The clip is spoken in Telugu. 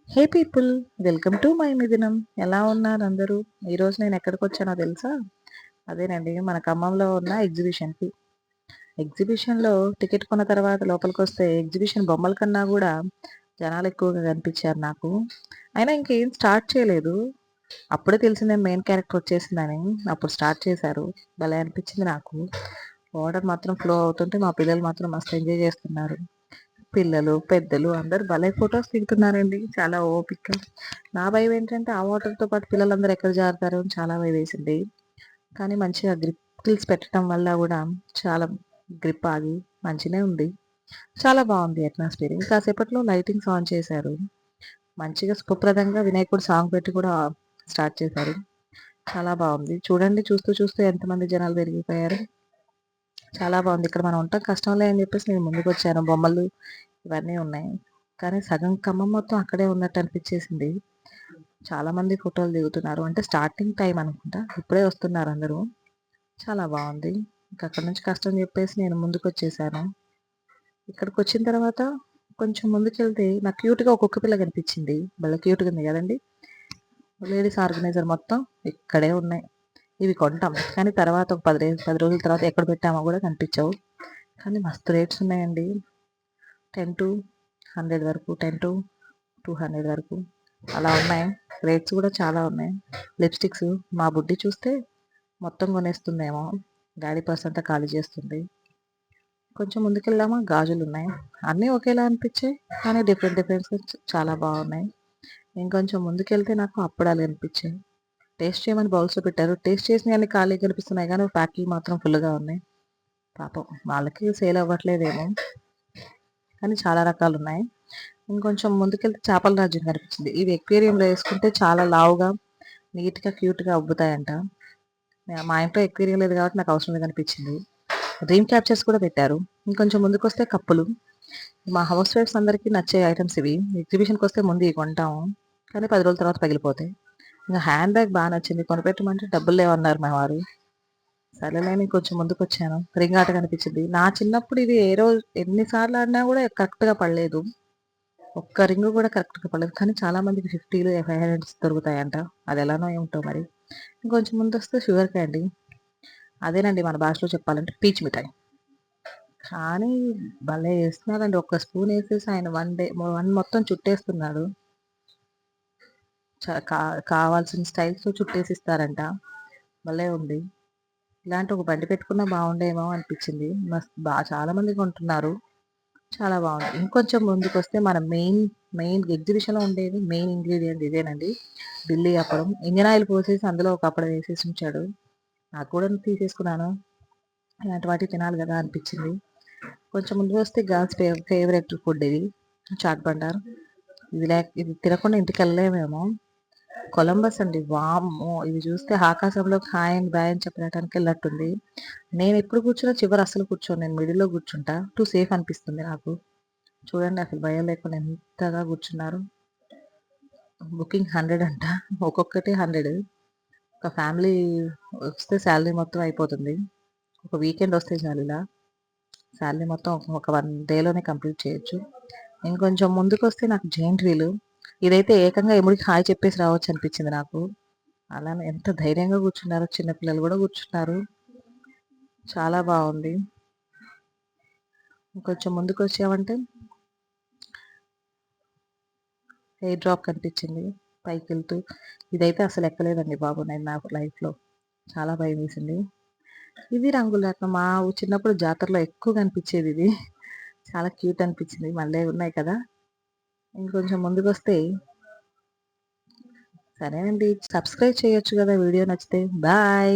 Hey people, welcome to my మిథునం. ఎలా ఉన్నారు అందరూ? ఈరోజు నేను ఎక్కడికి వచ్చానో తెలుసా? అదేనండి, మన ఖమ్మంలో ఉన్న ఎగ్జిబిషన్కి. ఎగ్జిబిషన్లో టికెట్ కొన్న తర్వాత లోపలికి వస్తే ఎగ్జిబిషన్ బొమ్మల కన్నా కూడా జనాలు ఎక్కువగా కనిపించారు నాకు. అయినా ఇంకేం స్టార్ట్ చేయలేదు. అప్పుడే తెలిసిందే మెయిన్ క్యారెక్టర్ వచ్చేసిందని. అప్పుడు స్టార్ట్ చేశారు. భలే అనిపించింది నాకు. వాటర్ మాత్రం ఫ్లో అవుతుంటే మా పిల్లలు మాత్రం మస్తు ఎంజాయ్ చేస్తున్నారు. పిల్లలు, పెద్దలు అందరూ భలే ఫోటోస్ దిగుతున్నారండి. చాలా ఓపిక. నా భయం ఏంటంటే ఆ వాటర్‌తో పాటు పిల్లలందరూ ఎక్కడ జారుతారో అని చాలా భయమేసింది. కానీ మంచిగా గ్రిల్స్ పెట్టడం వల్ల గూడా చాలా గ్రిప్ ఆగి మంచిగనే ఉంది. చాలా బావుంది అట్మాస్ఫియర్. కాసేపట్లో లైటింగ్స్ ఆన్ చేశారు. మంచిగా సుఖప్రదంగా వినాయకుడు సాంగ్ పెట్టి కూడా స్టార్ట్ చేశారు. చాలా బావుంది. చూడండి, చూస్తూ చూస్తూ ఎంతమంది జనాలు పెరిగిపోయారో. చాలా బావుంది. ఇక్కడ మనం ఉండటం కష్టంలే అని చెప్పేసి నేను ముందుకొచ్చాను. బొమ్మలు ఇవన్నీ ఉన్నాయి. కానీ సగం ఖమ్మం మొత్తం అక్కడే ఉన్నట్టు అనిపిచ్చేసింది. చాలా మంది ఫోటోలు దిగుతున్నారు. అంటే స్టార్టింగ్ టైమ్ అనుకుంటా. ఇప్పుడే వస్తున్నారు అందరూ. చాలా బావుంది. ఇంక అక్కడి నుంచి కష్టం చెప్పేసి నేను ముందుకొచ్చేసాను. ఇక్కడికొచ్చిన తర్వాత కొంచెం ముందుకెళ్తే నాకు క్యూట్‌గా ఒక కుక్క పిల్ల కనిపిచ్చింది. భలే క్యూట్‌గా ఉంది గదండీ! లేడీస్ ఆర్గనైజర్ మొత్తం ఇక్కడే ఉన్నాయి. ఇవి కొంటాం. కానీ తర్వాత ఒక 10 రోజుల తర్వాత ఎక్కడ పెట్టామో గూడా కనిపించవు. కానీ మస్తు రేట్స్ ఉన్నాయండి. 10-100 వరకు, 10-200 వరకు అలా ఉన్నాయి. రేట్స్ గూడా చాలా ఉన్నాయి. లిప్‌స్టిక్స్ మా బుడ్డి చూస్తే మొత్తం కొనేస్తుందేమో. డాడీ పర్స్ అంతా ఖాళీ చేస్తుంది. కొంచెం ముందుకెళ్దామా గాజులున్నాయి. అన్నీ ఒకేలా అనిపించాయి. కానీ డిఫరెంట్ డిఫరెంట్స్‌గా చాలా బాగున్నాయి. ఇంకొంచెం ముందుకెళ్తే నాకు అప్పడాలు కనిపించాయి. టేస్ట్ చేయమని బౌల్స్‌లో పెట్టారు. టేస్ట్ చేసినయన్నీ ఖాళీగా కనిపిస్తున్నాయి గానీ ప్యాకింగ్ మాత్రం ఫుల్‌గా ఉన్నాయి. పాపం వాళ్ళకి సేల్ అవ్వట్లేదేమో. కానీ చాలా రకాలున్నాయి. ఇంకొంచెం ముందుకెళ్తే చేపల రాజ్యం కనిపించింది. ఇవి ఎక్వేరియంలో ఏసుకుంటే చాలా లావుగా, నీట్‌గా, క్యూట్‌గా ఉబ్బుతాయంట. మా ఇంట్లో ఎక్వేరియం లేదు కాబట్టి నాకు అవసరం లేదనిపించింది. డ్రీమ్ క్యాప్చర్స్ కూడా పెట్టారు. ఇంకొంచెం ముందుకొస్తే కప్పులు. మా హౌస్ వైఫ్స్ అందరికీ నచ్చే ఐటెమ్స్ ఇవి. ఎగ్జిబిషన్‌కొస్తే ముందు ఇవి కొంటాము. కానీ 10 రోజుల తర్వాత పగిలిపోతాయి. ఇంక హ్యాండ్ బ్యాగ్ బా నచ్చింది. కొనిపెట్టమంటే డబ్బులు లేవన్నారు మా వారు. సరేలే అని కొంచెం ముందుకొచ్చాను. రింగ్ ఆట కనిపించింది. నా చిన్నప్పుడు ఇది ఏ రోజు ఎన్ని సార్లు ఆడినా కూడా కరెక్ట్‌గా పడలేదు. ఒక్క రింగ్ కూడా కరెక్ట్‌గా పడలేదు. కానీ చాలా మందికి 50లు, 500 దొరుకుతాయంట. అదెలానో ఏమిటో మరి. ఇంకొంచెం ముందొస్తే షుగర్ క్యాండీ. అదేనండి మన భాషలో చెప్పాలంటే పీచు మిఠాయి. కానీ భలే ఏస్తున్నారండి. ఒక్క స్పూన్ ఏసేసి ఆయన 1 మొత్తం చుట్టేస్తున్నాడు. చ కా కావాల్సిన స్టైల్స్‌లో చుట్టేసిస్తారంట. భలే ఉంది. ఇలాంటి ఒక బండి పెట్టుకున్నా బావుండేమో అనిపించింది. చాలా మంది కొంటున్నారు. చాలా బావుంది. ఇంకొంచెం ముందుకొస్తే మన మెయిన్ ఎగ్జిబిషన్‌లో ఉండేది మెయిన్ ఇంగ్రీడియెంట్ ఇదేనండి. ఢిల్లీ అప్పడం. ఇంజిన్ ఆయిల్ పోసేసి అందులో ఒక అప్పడం వేసేసి ఉంచాడు. నాకు కూడా తీసేసుకున్నాను. ఇలాంటి వాటివి తినాలి గదా అనిపించింది. కొంచెం ముందుకొస్తే గర్ల్స్ ఫేవరెట్ ఫుడ్ ఇది. చాట్ బండార్. ఇది తినకుండా ఇంటికెళ్ళలేమేమో. కొలంబస్ అండి. వామ్మో! ఇది చూస్తే ఆకాశంలోకి హాయ్ అండ్ బాయ్ అని చెప్పటానికి ఎళ్ళినట్టుంది. నేనెప్పుడు కూర్చున్నా చివర అస్సలు కూర్చోను. నేను మిడిల్‌లో కూర్చుంటా. సేఫ్ అనిపిస్తుంది నాకు. చూడండి అసలు భయం లేకుండా ఎంతగా కూర్చున్నారు. బుకింగ్ 100 అంట. ఒక్కొక్కటి 100. ఒక ఫ్యామిలీ వస్తే సాలరీ మొత్తం అయిపోతుంది. ఒక వీకెండ్ వస్తే చాలు ఇలా. సాలరీ మొత్తం ఒక 1 డేలోనే కంప్లీట్ చేయొచ్చు. ఇంకొంచెం ముందుకొస్తే నాకు జెయింట్ వీల్. ఇదైతే ఏకంగా ఎముడికి హాయ్ చెప్పేసి రావచ్చు అనిపించింది నాకు. అలానే ఎంత ధైర్యంగా కూర్చున్నారో, చిన్న పిల్లలు కూడా కూర్చున్నారు. చాలా బావుంది. ఇంకొంచెం ముందుకొచ్చామంటే ఎయిర్ డ్రాప్ కనిపించింది పైకెళ్తూ. ఇదైతే అసలు ఎక్కలేదండి బాబు నేను నా లైఫ్‌లో. చాలా భయమేసింది. ఇది రంగులరాట్నం. మా చిన్నప్పుడు జాతరలో ఎక్కువ కనిపించేది ఇది. చాలా క్యూట్ అనిపించింది. మళ్ళీ ఉన్నాయి కదా! ఇంకొంచెం ముందుకొస్తే సరేనండి. సబ్స్క్రైబ్ చేయొచ్చు గదా వీడియో నచ్చితే. బాయ్.